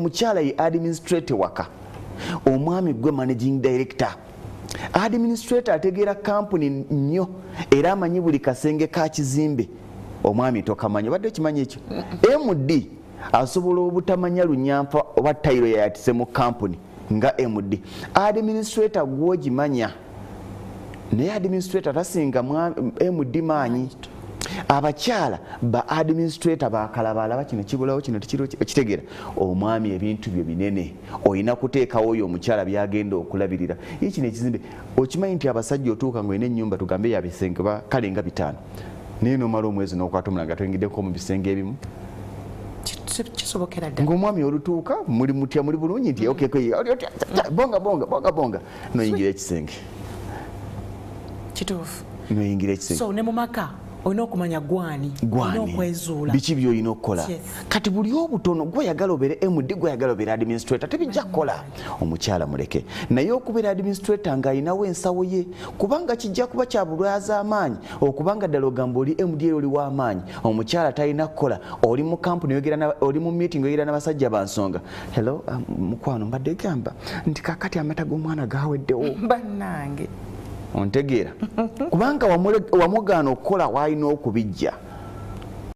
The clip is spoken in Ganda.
mukyala ye administrator waka, omwami gwe managing director. Administrator ategeera company nnyo era amanyi buli kasenge ka kizimbe, omwami tokamanyi. Obadde okimanyi ekyo? MD asobola obutamanya lunyampa oba tayiro yayatise mu company nga MD. Administrator gw'ogimanya, naye administrator tasinga MD maanyi. Abakyala ba administrator bakalaba alaba kino kibulawo kino tekitegeera. Omwami ebintu bye binene, oyina kuteekawo oyo omukyala byagenda okulabirira. Kino ekizimbe okimanyi nti abasajja otuuka ng'olina ennyumba tugambe ya bisenge kale nga 5 naye nomala omwezi n'okwata omulanga toyingiddeko mu bisenge ebimu. Kisobokera ddala ng'omwami olutuuka muli mutya muli bulungi nti bonga noyingira ekisenge. Kituufu. Noyingira ekisenge. So ne mu maka olina okumanya gwani okwezuula biki by'olina okukola. Kati buli obutono gw'oyagala obeere MD gw'oyagala obeere administrator tebijja kukola. Omukyala muleke, naye okubeera administrator ng'alinawo ensawo ye, kubanga kijja kuba kya bulwaza amaanyi okubanga ddala ogamba oli MD oli w'amaanyi, omukyala talina kukola. Oli mu company oli mu meeting oyogera n'abasajja bansonga, hello mukwano mbadde gamba nti kakati amata g'omwana gaaweddewo bannange. Ontegeera kubanga wamugaana okukola waalina okubijja.